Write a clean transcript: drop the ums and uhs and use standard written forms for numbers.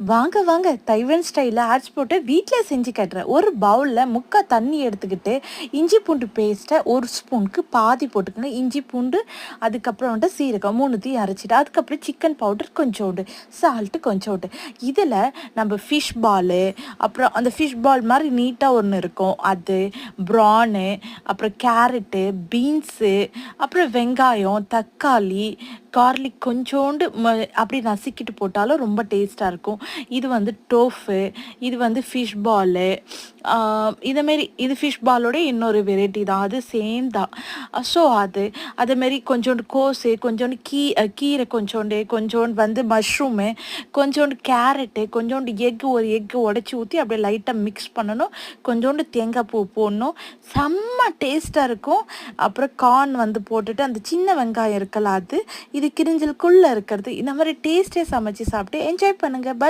வாங்க வாங்க தைவன் ஸ்டைலில் ஆட்ஸ் போட்டு வீட்டில் செஞ்சு கட்டுறேன். ஒரு பவுலில் முக்கால் தண்ணி எடுத்துக்கிட்டு இஞ்சி பூண்டு பேஸ்ட்டை ஒரு ஸ்பூனுக்கு பாதி போட்டுக்கணும். இஞ்சி பூண்டு அதுக்கப்புறம் வந்துட்டு சீரகம் மூணுத்தையும் அரைச்சிட்டு அதுக்கப்புறம் சிக்கன் பவுடர் கொஞ்சோண்டு, சால்ட்டு கொஞ்சோண்டு. இதில் நம்ம ஃபிஷ் பாலு, அப்புறம் அந்த ஃபிஷ் பால் மாதிரி நீட்டாக ஒன்று இருக்கும் அது, ப்ரானு, அப்புறம் கேரட்டு, பீன்ஸு, அப்புறம் வெங்காயம், தக்காளி, கார்லிக் கொஞ்சோண்டு அப்படி நசுக்கிட்டு போட்டாலும் ரொம்ப டேஸ்ட்டாக இருக்கும். இது வந்து டோஃபு, இது வந்து ஃபிஷ் பாலு, இதேமாரி இது ஃபிஷ் பாலோட இன்னொரு வெரைட்டி தான், அது சேம் தான். ஸோ அதேமாரி கொஞ்சோண்டு கோஸு, கொஞ்சோண்டு கீரை, கொஞ்சோண்டு வந்து மஷ்ரூமு, கொஞ்சோண்டு கேரட்டு, கொஞ்சோண்டு ஒரு எக்கு உடச்சி ஊற்றி அப்படியே லைட்டாக மிக்ஸ் பண்ணணும். கொஞ்சோண்டு தேங்காய் பூ போடணும். செம்ம டேஸ்ட்டாக இருக்கும். அப்புறம் கார்ன் வந்து போட்டுட்டு அந்த சின்ன வெங்காயம் இருக்குல்ல அது, இது கிரிஞ்சலுக்குள்ளே இருக்கிறது. இந்த மாதிரி டேஸ்ட்டே சமைச்சு சாப்பிட்டு என்ஜாய் பண்ணுங்கள். பை.